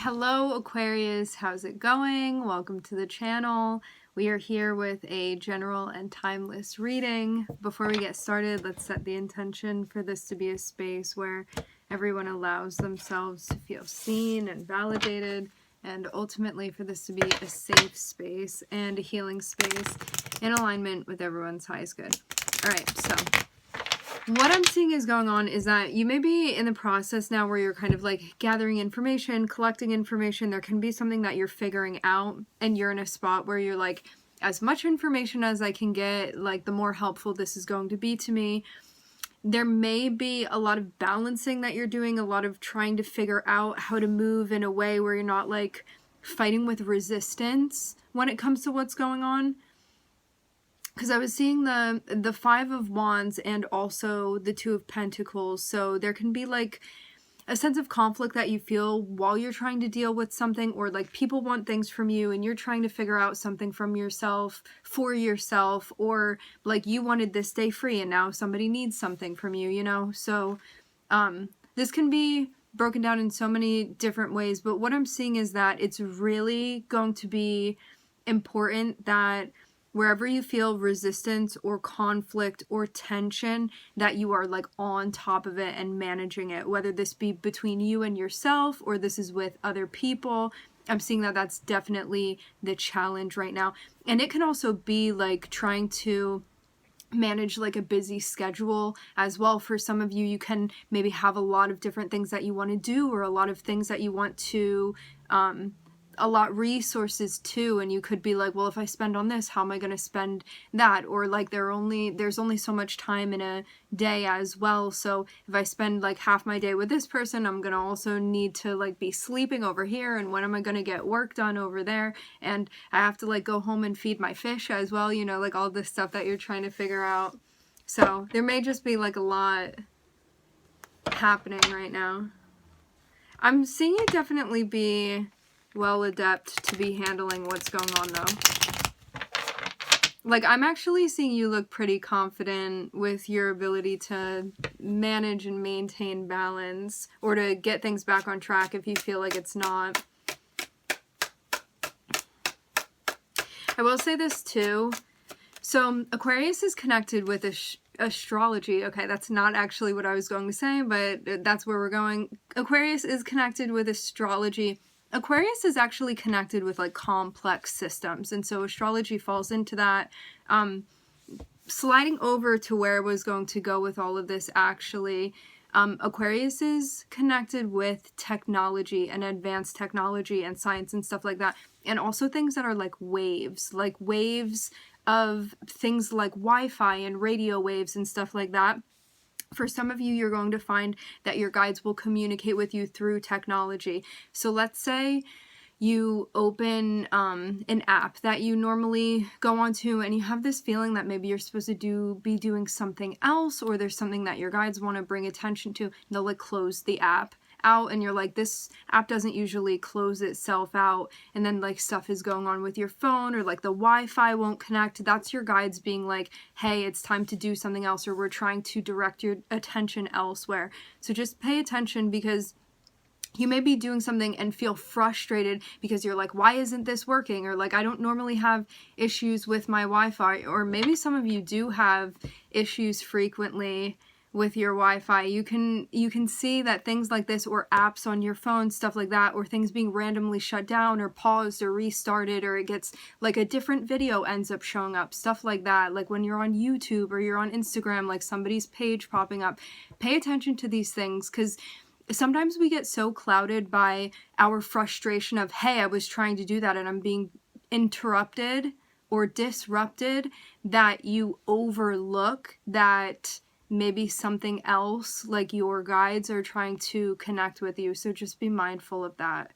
Hello Aquarius, how's it going? Welcome to the channel. We are here with a general and timeless reading. Before we get started, let's set the intention for this to be a space where everyone allows themselves to feel seen and validated, and ultimately for this to be a safe space and a healing space in alignment with everyone's highest good. Alright, so what I'm seeing is going on is that you may be in the process now where you're kind of like gathering information, collecting information. There can be something that you're figuring out, and you're in a spot where you're like, as much information as I can get, like the more helpful this is going to be to me. There may be a lot of balancing that you're doing, a lot of trying to figure out how to move in a way where you're not like fighting with resistance when it comes to what's going on. Because I was seeing the Five of Wands and also the Two of Pentacles, so there can be like a sense of conflict that you feel while you're trying to deal with something, or like people want things from you and you're trying to figure out something from yourself, for yourself, or like you wanted this day free and now somebody needs something from you, you know? So this can be broken down in so many different ways, but what I'm seeing is that it's really going to be important that wherever you feel resistance or conflict or tension, that you are like on top of it and managing it, whether this be between you and yourself or this is with other people. I'm seeing that that's definitely the challenge right now. And it can also be like trying to manage like a busy schedule as well. For some of you, you can maybe have a lot of different things that you want to do, or a lot of things that you want to allot resources to, and you could be like, well, if I spend on this, how am I going to spend that? Or like there's only so much time in a day as well, so if I spend like half my day with this person, I'm gonna also need to like be sleeping over here, and when am I gonna get work done over there, and I have to like go home and feed my fish as well, you know, like all this stuff that you're trying to figure out. So there may just be like a lot happening right now. I'm seeing you definitely be well adept to be handling what's going on though. Like, I'm actually seeing you look pretty confident with your ability to manage and maintain balance, or to get things back on track if you feel like it's not. I will say this too. So Aquarius is connected with astrology. Okay, that's not actually what I was going to say, but that's where we're going. Aquarius is connected with astrology. Aquarius is actually connected with like complex systems, and so astrology falls into that. Sliding over to where I was going to go with all of this, actually, Aquarius is connected with technology and advanced technology and science and stuff like that, and also things that are like waves of things like Wi-Fi and radio waves and stuff like that. For some of you, you're going to find that your guides will communicate with you through technology. So let's say you open an app that you normally go onto, and you have this feeling that maybe you're supposed to be doing something else, or there's something that your guides want to bring attention to. They'll like close the app out, and you're like, this app doesn't usually close itself out, and then like stuff is going on with your phone, or like the Wi-Fi won't connect. That's your guides being like, hey, it's time to do something else, or we're trying to direct your attention elsewhere. So just pay attention, because you may be doing something and feel frustrated because you're like, why isn't this working? Or like, I don't normally have issues with my Wi-Fi. Or maybe some of you do have issues frequently with your Wi-Fi. You can see that things like this, or apps on your phone, stuff like that, or things being randomly shut down or paused or restarted, or it gets like a different video ends up showing up, stuff like that. Like when you're on YouTube or you're on Instagram, like somebody's page popping up. Pay attention to these things, because sometimes we get so clouded by our frustration of, hey, I was trying to do that and I'm being interrupted or disrupted, that you overlook that maybe something else, like your guides, are trying to connect with you. So just be mindful of that.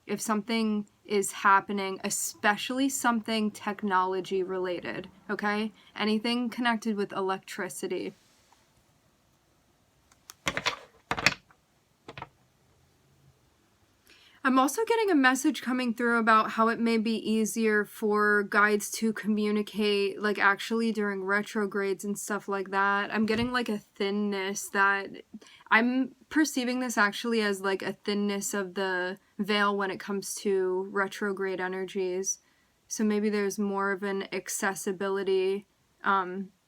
If something is happening, especially something technology related, okay? Anything connected with electricity. I'm also getting a message coming through about how it may be easier for guides to communicate, like actually during retrogrades and stuff like that. I'm getting like a thinness that I'm perceiving this actually as like a thinness of the veil when it comes to retrograde energies. So maybe there's more of an accessibility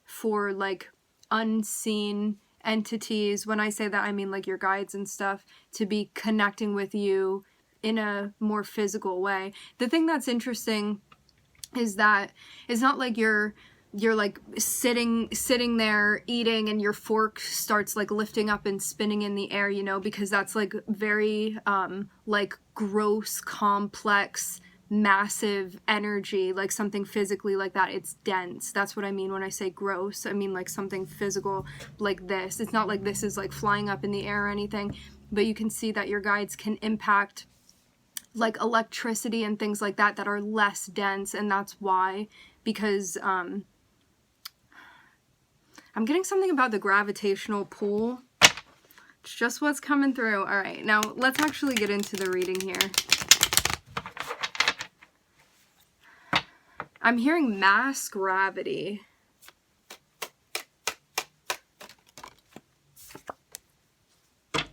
for like unseen entities. When I say that, I mean like your guides and stuff, to be connecting with you in a more physical way. The thing that's interesting is that it's not like you're like sitting there eating and your fork starts like lifting up and spinning in the air, you know, because that's like very like gross, complex, massive energy, like something physically like that. It's dense. That's what I mean when I say gross. I mean like something physical like this. It's not like this is like flying up in the air or anything, but you can see that your guides can impact like electricity and things like that that are less dense, and that's why, because I'm getting something about the gravitational pull. It's just what's coming through. All right, now let's actually get into the reading here. I'm hearing mass gravity.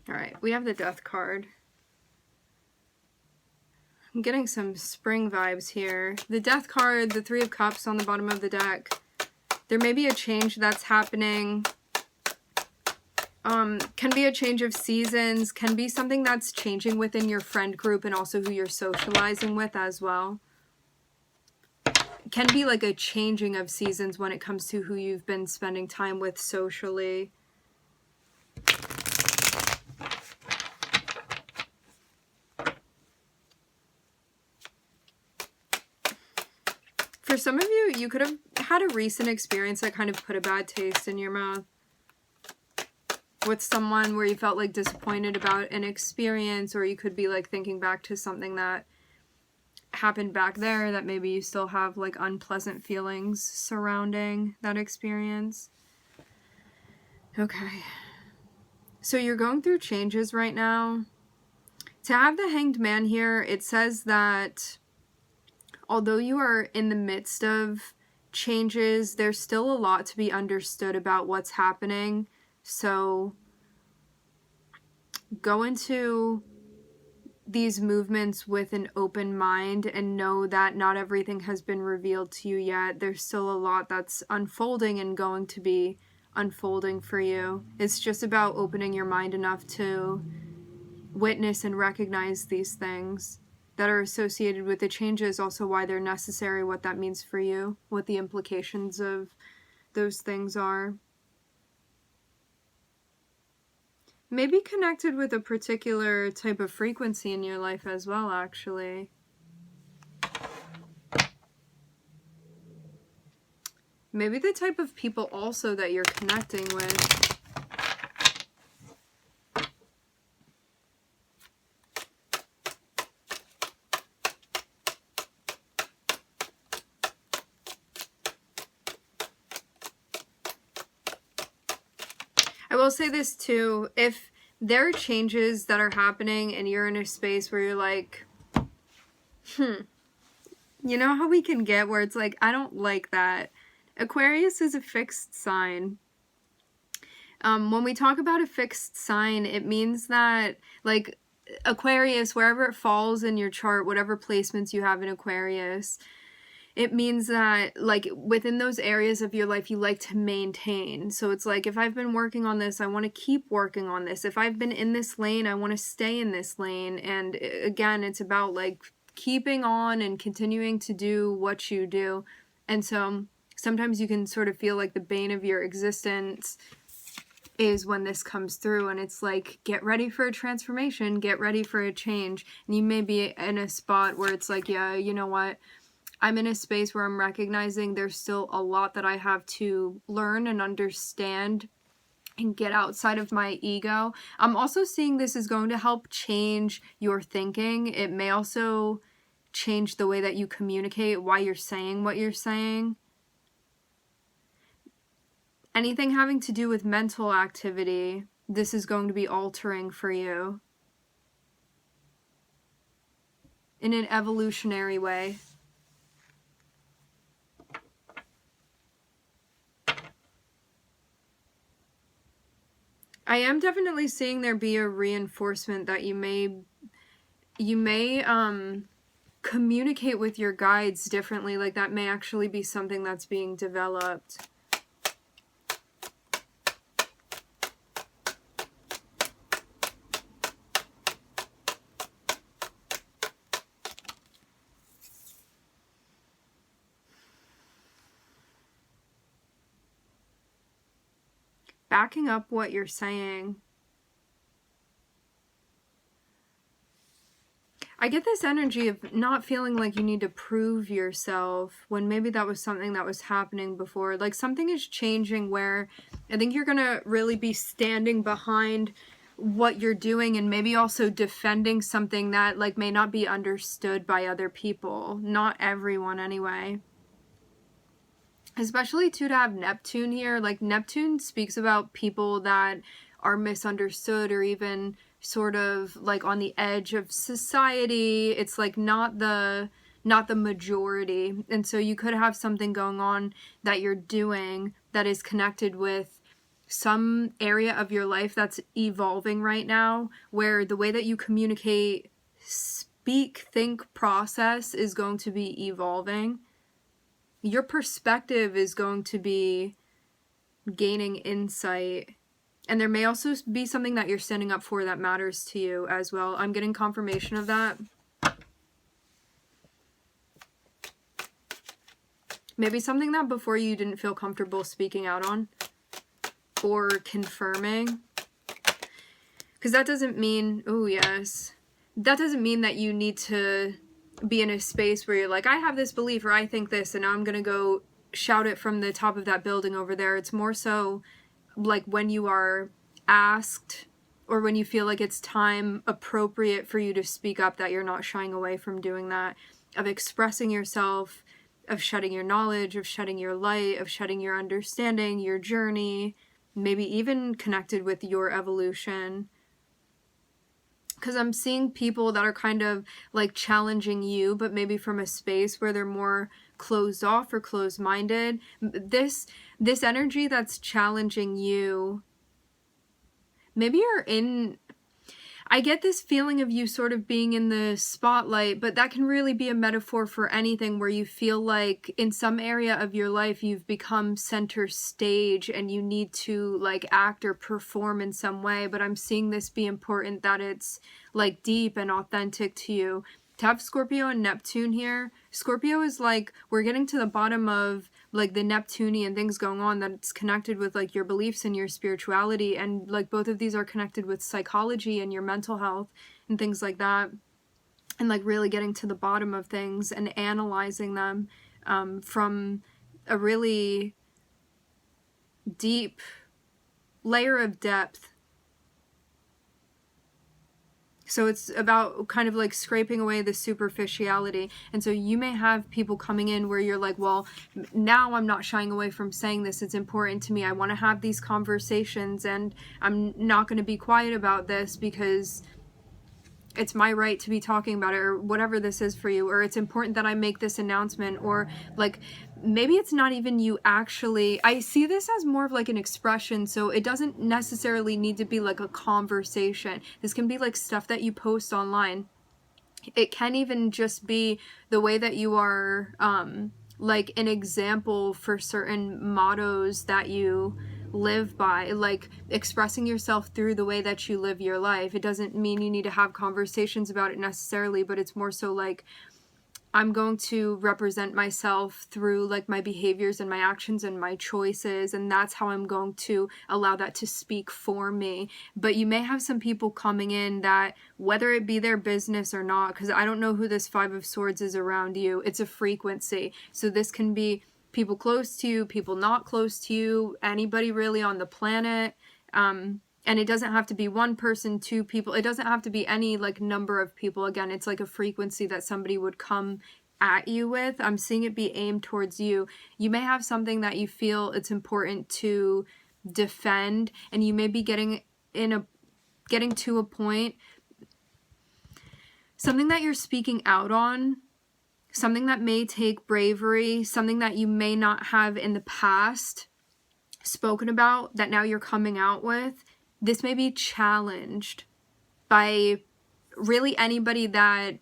All right, we have the Death card. I'm getting some spring vibes here. The Death card, the Three of Cups on the bottom of the deck. There may be a change that's happening. Can be a change of seasons. Can be something that's changing within your friend group and also who you're socializing with as well. Can be like a changing of seasons when it comes to who you've been spending time with socially. For some of you, you could have had a recent experience that kind of put a bad taste in your mouth with someone where you felt like disappointed about an experience, or you could be like thinking back to something that happened back there that maybe you still have like unpleasant feelings surrounding that experience. Okay. So you're going through changes right now. To have the Hanged Man here, it says that although you are in the midst of changes, there's still a lot to be understood about what's happening. So go into these movements with an open mind and know that not everything has been revealed to you yet. There's still a lot that's unfolding and going to be unfolding for you. It's just about opening your mind enough to witness and recognize these things that are associated with the changes, also why they're necessary, what that means for you, what the implications of those things are. Maybe connected with a particular type of frequency in your life as well, actually. Maybe the type of people also that you're connecting with. I will say this too, if there are changes that are happening and you're in a space where you're like, you know how we can get where it's like, I don't like that. Aquarius is a fixed sign. When we talk about a fixed sign, it means that like Aquarius, wherever it falls in your chart, whatever placements you have in Aquarius, it means that like within those areas of your life you like to maintain. So it's like, if I've been working on this, I want to keep working on this. If I've been in this lane, I want to stay in this lane. And again, it's about like keeping on and continuing to do what you do. And so sometimes you can sort of feel like the bane of your existence is when this comes through, and it's like, get ready for a transformation, get ready for a change. And you may be in a spot where it's like, yeah, you know what? I'm in a space where I'm recognizing there's still a lot that I have to learn and understand and get outside of my ego. I'm also seeing this is going to help change your thinking. It may also change the way that you communicate, why you're saying what you're saying. Anything having to do with mental activity, this is going to be altering for you in an evolutionary way. I am definitely seeing there be a reinforcement that you may you may communicate with your guides differently. Like that may actually be something that's being developed. Backing up what you're saying, I get this energy of not feeling like you need to prove yourself when maybe that was something that was happening before. Like something is changing where I think you're gonna really be standing behind what you're doing and maybe also defending something that like may not be understood by other people. Not everyone anyway. Especially too, to have Neptune here. Like Neptune speaks about people that are misunderstood or even sort of like on the edge of society. It's like not the majority. And so you could have something going on that you're doing that is connected with some area of your life that's evolving right now, where the way that you communicate, speak, think, process is going to be evolving. Your perspective is going to be gaining insight. And there may also be something that you're standing up for that matters to you as well. I'm getting confirmation of that. Maybe something that before you didn't feel comfortable speaking out on or confirming. Because that doesn't mean, oh yes, that doesn't mean that you need to be in a space where you're like, I have this belief or I think this and now I'm gonna go shout it from the top of that building over there. It's more so like when you are asked or when you feel like it's time appropriate for you to speak up, that you're not shying away from doing that, of expressing yourself, of shedding your knowledge, of shedding your light, of shedding your understanding, your journey, maybe even connected with your evolution. Because I'm seeing people that are kind of like challenging you, but maybe from a space where they're more closed off or closed-minded. This energy that's challenging you, maybe you're in, I get this feeling of you sort of being in the spotlight, but that can really be a metaphor for anything where you feel like in some area of your life you've become center stage and you need to like act or perform in some way. But I'm seeing this be important, that it's like deep and authentic to you. To have Scorpio and Neptune here, Scorpio is like, we're getting to the bottom of like the Neptunian things going on that's connected with like your beliefs and your spirituality, and like both of these are connected with psychology and your mental health and things like that, and like really getting to the bottom of things and analyzing them from a really deep layer of depth. So it's about kind of like scraping away the superficiality. And so you may have people coming in where you're like, well, now I'm not shying away from saying this. It's important to me. I want to have these conversations and I'm not going to be quiet about this because it's my right to be talking about it, or whatever this is for you, or it's important that I make this announcement, or like maybe it's not even you actually. I see this as more of like an expression, so it doesn't necessarily need to be like a conversation. This can be like stuff that you post online. It can even just be the way that you are like an example for certain mottos that you live by, like expressing yourself through the way that you live your life. It doesn't mean you need to have conversations about it necessarily, but it's more so like, I'm going to represent myself through like my behaviors and my actions and my choices, and that's how I'm going to allow that to speak for me. But you may have some people coming in that, whether it be their business or not, because I don't know who this Five of Swords is around you, it's a frequency. So this can be people close to you, people not close to you, anybody really on the planet. And it doesn't have to be one person, two people. It doesn't have to be any like number of people. Again, it's like a frequency that somebody would come at you with. I'm seeing it be aimed towards you. You may have something that you feel it's important to defend, and you may be getting to a point, something that you're speaking out on, something that may take bravery, something that you may not have in the past spoken about that now you're coming out with. This may be challenged by really anybody that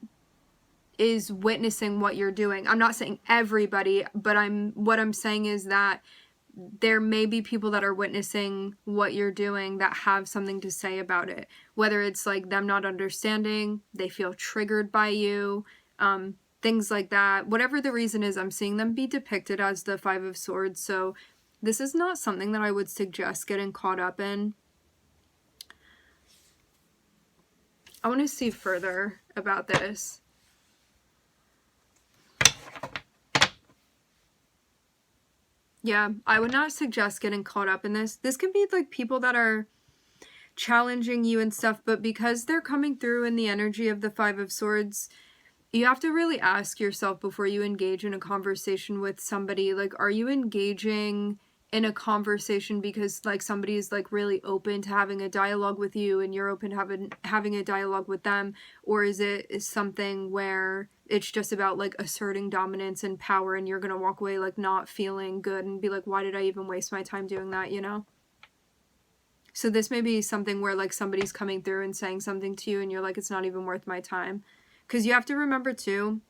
is witnessing what you're doing. I'm not saying everybody, but what I'm saying is that there may be people that are witnessing what you're doing that have something to say about it. Whether it's like them not understanding, they feel triggered by you, things like that. Whatever the reason is, I'm seeing them be depicted as the Five of Swords. So this is not something that I would suggest getting caught up in. I want to see further about this. Yeah, I would not suggest getting caught up in this. This can be like people that are challenging you and stuff, but because they're coming through in the energy of the Five of Swords, you have to really ask yourself before you engage in a conversation with somebody, like, are you engaging in a conversation because like somebody is like really open to having a dialogue with you and you're open to having a dialogue with them, or is it something where it's just about like asserting dominance and power and you're gonna walk away like not feeling good and be like, why did I even waste my time doing that, you know? So this may be something where like somebody's coming through and saying something to you and you're like, it's not even worth my time. Because you have to remember too,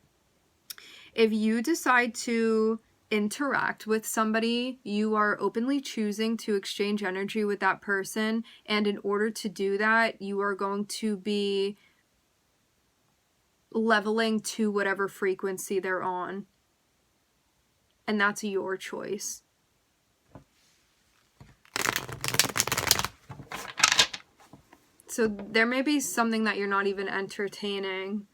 if you decide to interact with somebody, you are openly choosing to exchange energy with that person, and in order to do that, you are going to be leveling to whatever frequency they're on, and that's your choice. So there may be something that you're not even entertaining.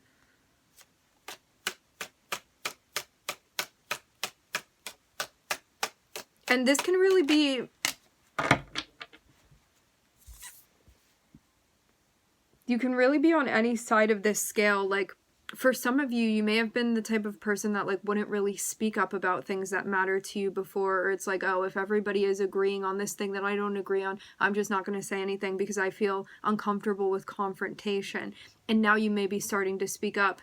And this can really be, you can really be on any side of this scale. Like, for some of you, you may have been the type of person that like wouldn't really speak up about things that matter to you before, or it's like, oh, if everybody is agreeing on this thing that I don't agree on, I'm just not going to say anything because I feel uncomfortable with confrontation. And now you may be starting to speak up.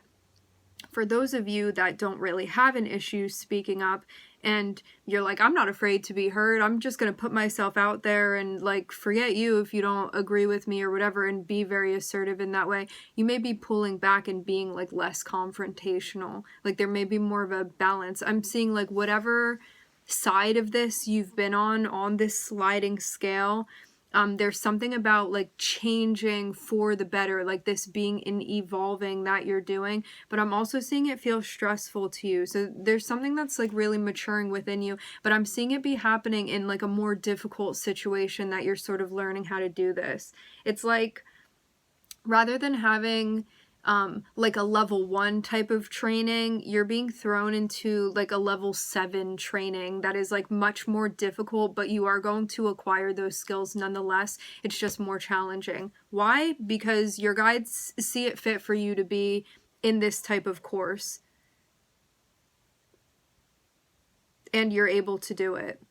For those of you that don't really have an issue speaking up, and you're like, I'm not afraid to be heard, I'm just going to put myself out there and like forget you if you don't agree with me or whatever, and be very assertive in that way, you may be pulling back and being like less confrontational. Like there may be more of a balance. I'm seeing like whatever side of this you've been on this sliding scale, there's something about like changing for the better, like this being an evolving that you're doing, but I'm also seeing it feel stressful to you. So there's something that's like really maturing within you, but I'm seeing it be happening in like a more difficult situation that you're sort of learning how to do this. It's like, rather than having like a level 1 type of training, you're being thrown into like a level 7 training that is like much more difficult, but you are going to acquire those skills nonetheless. It's just more challenging. Why? Because your guides see it fit for you to be in this type of course, and you're able to do it.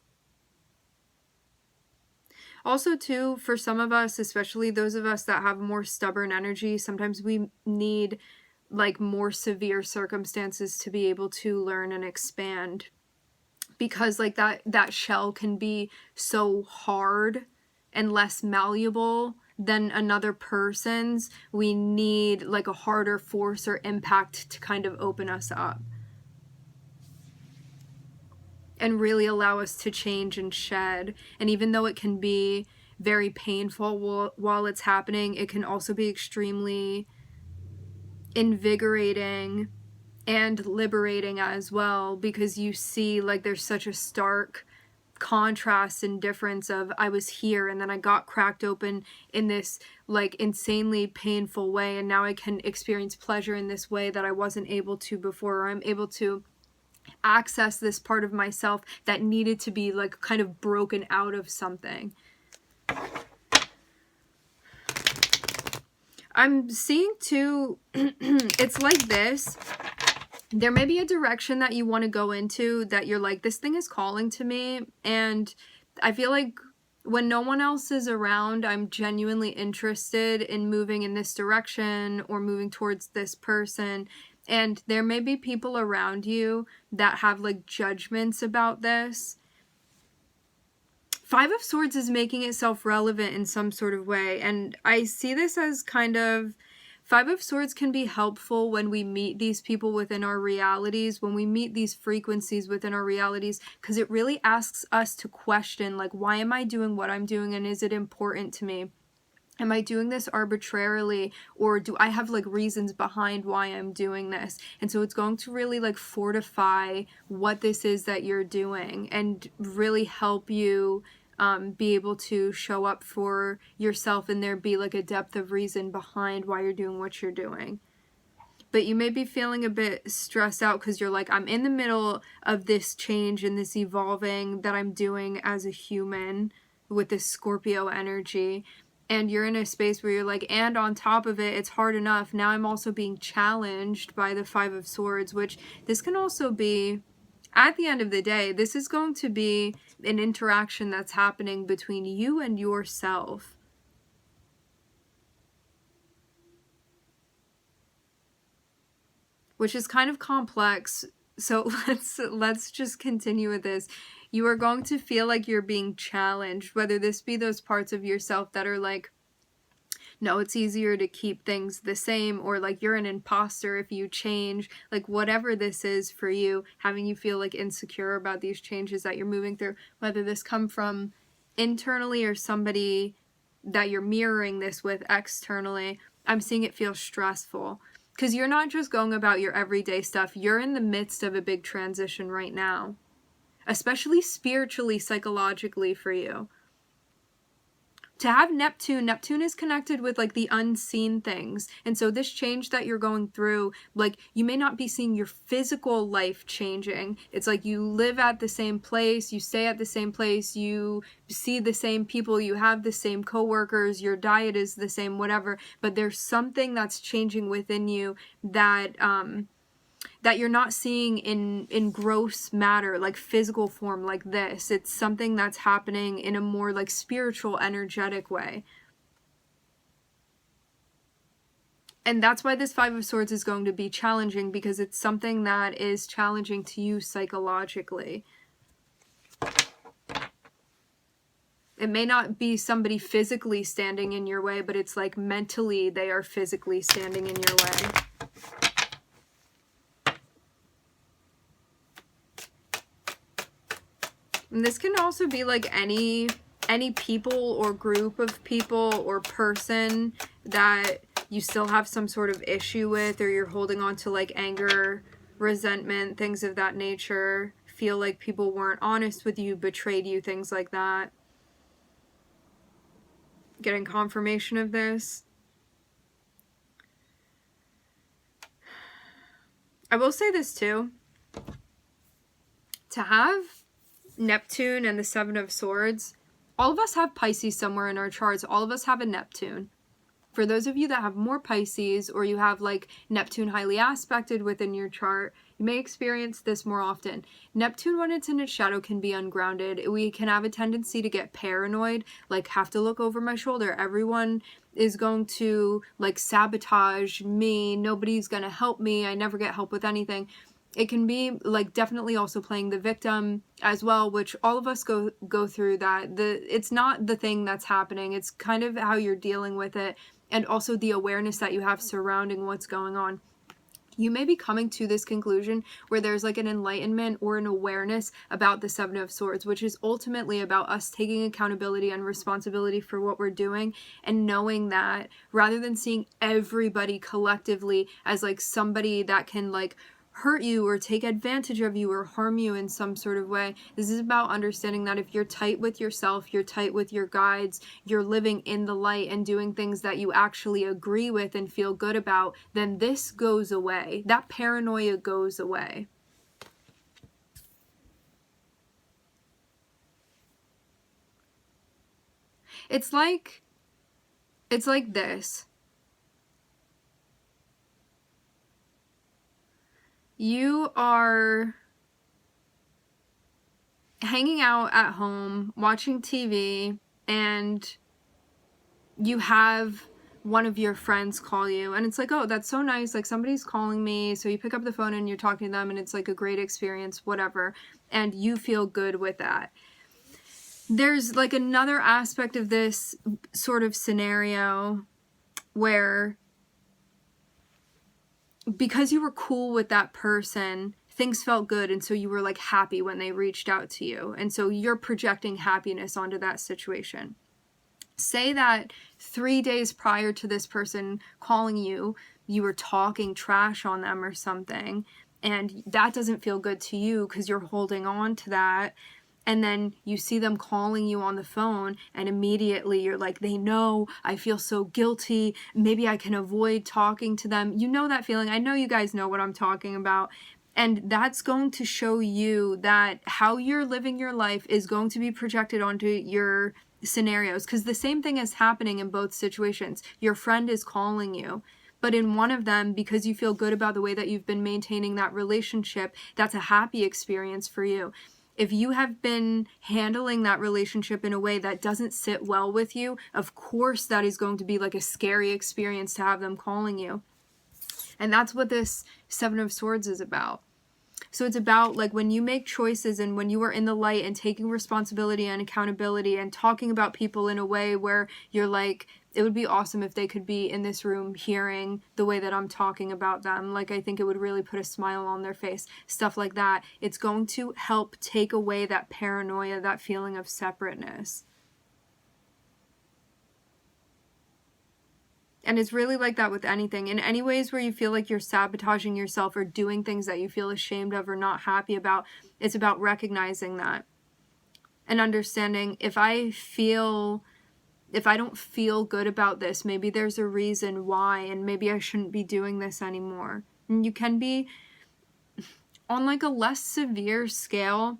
Also too, for some of us, especially those of us that have more stubborn energy, sometimes we need like more severe circumstances to be able to learn and expand, because like that shell can be so hard and less malleable than another person's. We need like a harder force or impact to kind of open us up and really allow us to change and shed. And even though it can be very painful while it's happening, it can also be extremely invigorating and liberating as well, because you see like there's such a stark contrast and difference of, I was here and then I got cracked open in this like insanely painful way, and now I can experience pleasure in this way that I wasn't able to before, or I'm able to access this part of myself that needed to be like kind of broken out of something. I'm seeing too, it's like this. There may be a direction that you want to go into that you're like, this thing is calling to me, and I feel like when no one else is around, I'm genuinely interested in moving in this direction or moving towards this person. And there may be people around you that have like judgments about this. Five of Swords is making itself relevant in some sort of way. And I see this as kind of Five of Swords can be helpful when we meet these people within our realities, when we meet these frequencies within our realities, because it really asks us to question, like, why am I doing what I'm doing, and is it important to me? Am I doing this arbitrarily, or do I have like reasons behind why I'm doing this? And so it's going to really like fortify what this is that you're doing and really help you be able to show up for yourself, and there be like a depth of reason behind why you're doing what you're doing. But you may be feeling a bit stressed out because you're like, I'm in the middle of this change and this evolving that I'm doing as a human with this Scorpio energy. And you're in a space where you're like, and on top of it, it's hard enough. Now I'm also being challenged by the Five of Swords, which this can also be, at the end of the day, this is going to be an interaction that's happening between you and yourself. Which is kind of complex. So let's just continue with this. You are going to feel like you're being challenged, whether this be those parts of yourself that are like, no, it's easier to keep things the same, or like you're an imposter if you change, like whatever this is for you, having you feel like insecure about these changes that you're moving through, whether this come from internally or somebody that you're mirroring this with externally. I'm seeing it feel stressful. Because you're not just going about your everyday stuff. You're in the midst of a big transition right now. Especially spiritually, psychologically for you. To have Neptune is connected with like the unseen things. And so this change that you're going through, like you may not be seeing your physical life changing. It's like you live at the same place, you stay at the same place, you see the same people, you have the same coworkers, your diet is the same, whatever. But there's something that's changing within you that that you're not seeing in gross matter, like physical form like this. It's something that's happening in a more like spiritual, energetic way. And that's why this Five of Swords is going to be challenging, because it's something that is challenging to you psychologically. It may not be somebody physically standing in your way, but it's like mentally they are physically standing in your way. And this can also be like any people or group of people or person that you still have some sort of issue with, or you're holding on to like anger, resentment, things of that nature. Feel like people weren't honest with you, betrayed you, things like that. Getting confirmation of this. I will say this too. To have Neptune and the Seven of Swords, all of us have Pisces somewhere in our charts. All of us have a Neptune. For those of you that have more Pisces, or you have like Neptune highly aspected within your chart, you may experience this more often. Neptune, when it's in its shadow, can be ungrounded. We can have a tendency to get paranoid, like have to look over my shoulder. Everyone is going to like sabotage me. Nobody's going to help me. I never get help with anything. It can be like definitely also playing the victim as well, which all of us go through that. It's not the thing that's happening. It's kind of how you're dealing with it, and also the awareness that you have surrounding what's going on. You may be coming to this conclusion where there's like an enlightenment or an awareness about the Seven of Swords, which is ultimately about us taking accountability and responsibility for what we're doing, and knowing that rather than seeing everybody collectively as like somebody that can like hurt you or take advantage of you or harm you in some sort of way. This is about understanding that if you're tight with yourself, you're tight with your guides, you're living in the light and doing things that you actually agree with and feel good about, then this goes away. That paranoia goes away. It's like this. You are hanging out at home, watching TV, and you have one of your friends call you, and it's like, oh, that's so nice, like somebody's calling me. So you pick up the phone and you're talking to them, and it's like a great experience, whatever, and you feel good with that. There's like another aspect of this sort of scenario where because you were cool with that person, things felt good, and so you were like happy when they reached out to you, and so you're projecting happiness onto that situation. Say that 3 days prior to this person calling you, you were talking trash on them or something, and that doesn't feel good to you because you're holding on to that. And then you see them calling you on the phone, and immediately you're like, they know, I feel so guilty. Maybe I can avoid talking to them. You know that feeling. I know you guys know what I'm talking about. And that's going to show you that how you're living your life is going to be projected onto your scenarios, because the same thing is happening in both situations. Your friend is calling you, but in one of them, because you feel good about the way that you've been maintaining that relationship, that's a happy experience for you. If you have been handling that relationship in a way that doesn't sit well with you, of course that is going to be like a scary experience to have them calling you. And that's what this Seven of Swords is about. So it's about like when you make choices and when you are in the light and taking responsibility and accountability and talking about people in a way where you're like, it would be awesome if they could be in this room hearing the way that I'm talking about them. Like, I think it would really put a smile on their face. Stuff like that. It's going to help take away that paranoia, that feeling of separateness. And it's really like that with anything. In any ways where you feel like you're sabotaging yourself or doing things that you feel ashamed of or not happy about, it's about recognizing that and understanding, if I don't feel good about this, maybe there's a reason why, and maybe I shouldn't be doing this anymore. And you can be, on like a less severe scale,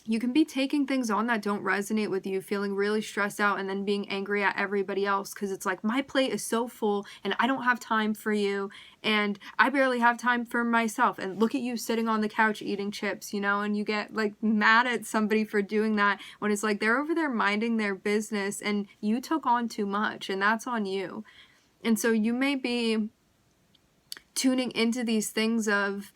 you can be taking things on that don't resonate with you, feeling really stressed out, and then being angry at everybody else because it's like, my plate is so full and I don't have time for you, and I barely have time for myself, and look at you sitting on the couch eating chips, you know, and you get like mad at somebody for doing that when it's like they're over there minding their business and you took on too much, and that's on you. And so you may be tuning into these things of,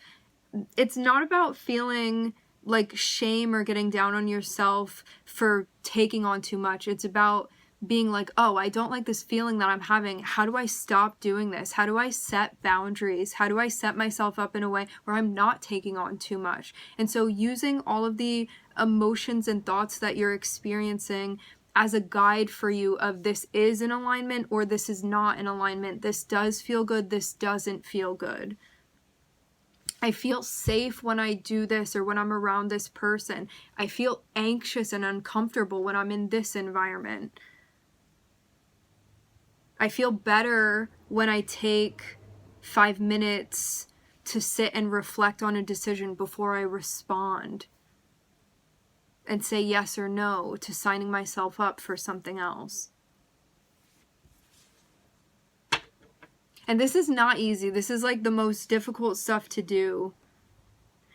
it's not about feeling like shame or getting down on yourself for taking on too much. It's about being like, oh, I don't like this feeling that I'm having. How do I stop doing this? How do I set boundaries? How do I set myself up in a way where I'm not taking on too much? And so using all of the emotions and thoughts that you're experiencing as a guide for you of, this is in alignment or this is not in alignment. This does feel good. This doesn't feel good. I feel safe when I do this or when I'm around this person. I feel anxious and uncomfortable when I'm in this environment. I feel better when I take 5 minutes to sit and reflect on a decision before I respond and say yes or no to signing myself up for something else. And this is not easy. This is like the most difficult stuff to do.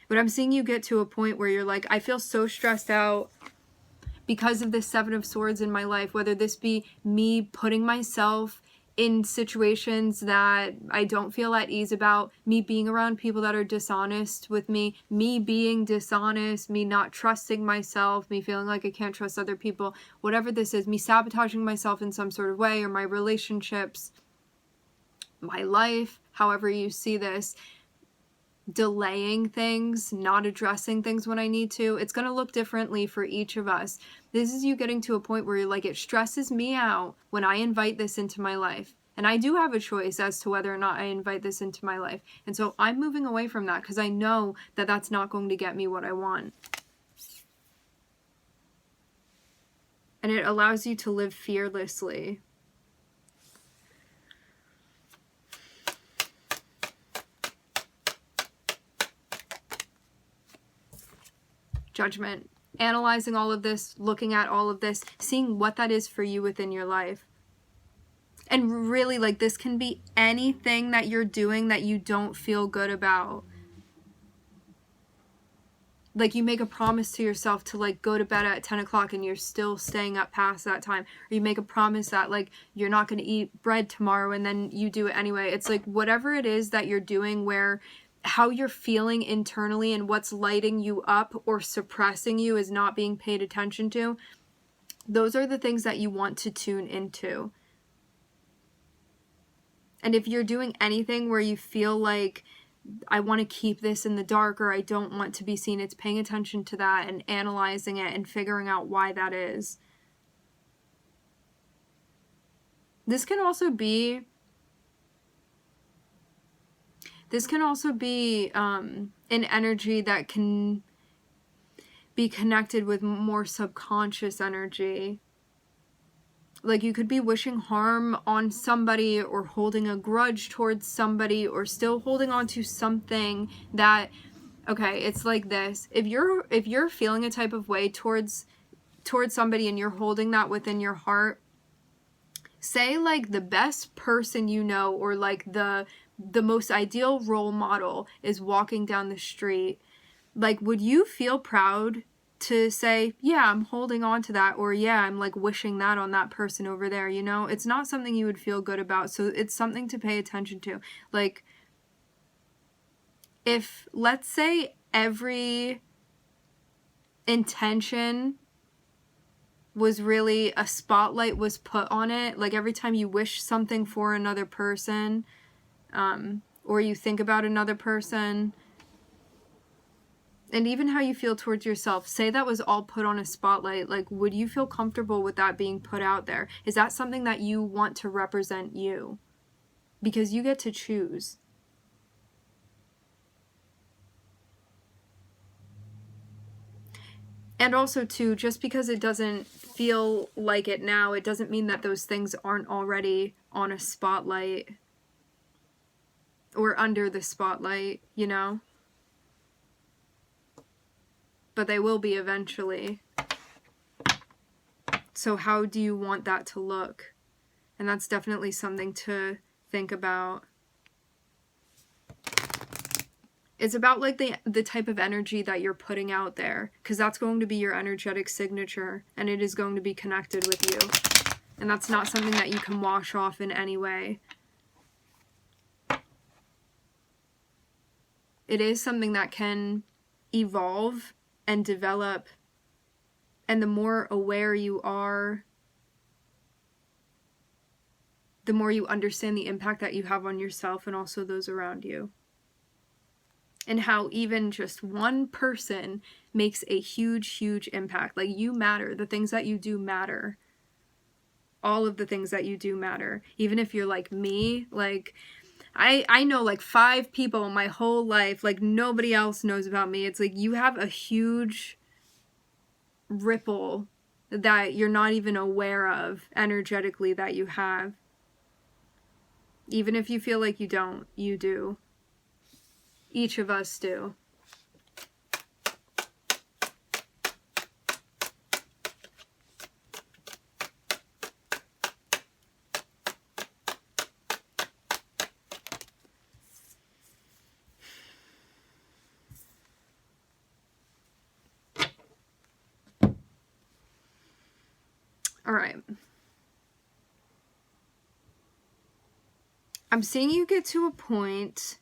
But I'm seeing you get to a point where you're like, I feel so stressed out because of this Seven of Swords in my life, whether this be me putting myself in situations that I don't feel at ease about, me being around people that are dishonest with me being dishonest, me not trusting myself, me feeling like I can't trust other people, whatever this is, me sabotaging myself in some sort of way, or my relationships, my life, however you see this, delaying things, not addressing things when I need to. It's going to look differently for each of us. This is you getting to a point where you're like, it stresses me out when I invite this into my life. And I do have a choice as to whether or not I invite this into my life. And so I'm moving away from that because I know that that's not going to get me what I want. And it allows you to live fearlessly. Judgment, analyzing all of this, looking at all of this, seeing what that is for you within your life. And really, like, this can be anything that you're doing that you don't feel good about. Like, you make a promise to yourself to like go to bed at 10 o'clock and you're still staying up past that time. Or you make a promise that like you're not going to eat bread tomorrow and then you do it anyway. It's like whatever it is that you're doing where how you're feeling internally and what's lighting you up or suppressing you is not being paid attention to. Those are the things that you want to tune into. And if you're doing anything where you feel like, I want to keep this in the dark, or I don't want to be seen, it's paying attention to that and analyzing it and figuring out why that is. This can also be an energy that can be connected with more subconscious energy. Like you could be wishing harm on somebody, or holding a grudge towards somebody, or still holding on to something that, okay, it's like this. If you're feeling a type of way towards somebody and you're holding that within your heart, say like the best person you know, or like the most ideal role model is walking down the street, like would you feel proud to say, yeah, I'm holding on to that, or yeah, I'm like wishing that on that person over there, you know? It's not something you would feel good about, so it's something to pay attention to. Like, if, let's say, every intention was really, a spotlight was put on it, like every time you wish something for another person, or you think about another person, and even how you feel towards yourself, say that was all put on a spotlight, like would you feel comfortable with that being put out there? Is that something that you want to represent you? Because you get to choose. And also too, just because it doesn't feel like it now, it doesn't mean that those things aren't already on a spotlight or under the spotlight, you know? But they will be eventually. So how do you want that to look? And that's definitely something to think about. It's about like the type of energy that you're putting out there, because that's going to be your energetic signature, and it is going to be connected with you. And that's not something that you can wash off in any way. It is something that can evolve and develop, and the more aware you are, the more you understand the impact that you have on yourself and also those around you. And how even just one person makes a huge, huge impact. Like, you matter. The things that you do matter. All of the things that you do matter. Even if you're like me, like, I know like 5 people in my whole life, like nobody else knows about me. It's like you have a huge ripple that you're not even aware of energetically that you have. Even if you feel like you don't, you do. Each of us do. All right. I'm seeing you get to a point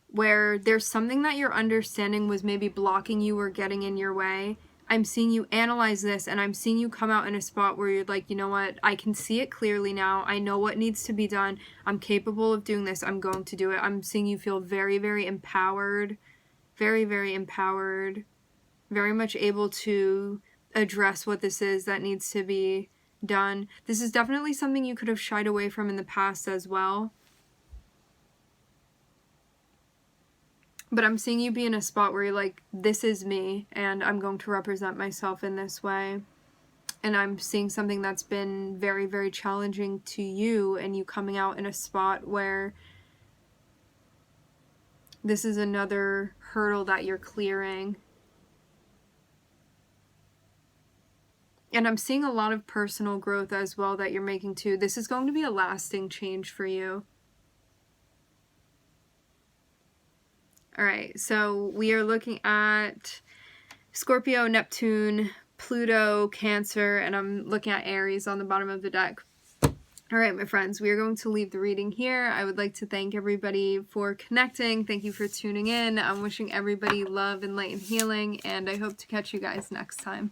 where there's something that your understanding was maybe blocking you or getting in your way. I'm seeing you analyze this, and I'm seeing you come out in a spot where you're like, you know what, I can see it clearly now. I know what needs to be done. I'm capable of doing this. I'm going to do it. I'm seeing you feel very, very empowered. Very, very empowered. Very much able to address what this is that needs to be done. This is definitely something you could have shied away from in the past as well. But I'm seeing you be in a spot where you're like, this is me, and I'm going to represent myself in this way. And I'm seeing something that's been very, very challenging to you, and you coming out in a spot where this is another hurdle that you're clearing. And I'm seeing a lot of personal growth as well that you're making too. This is going to be a lasting change for you. All right, so we are looking at Scorpio, Neptune, Pluto, Cancer, and I'm looking at Aries on the bottom of the deck. All right, my friends, we are going to leave the reading here. I would like to thank everybody for connecting. Thank you for tuning in. I'm wishing everybody love and light and healing, and I hope to catch you guys next time.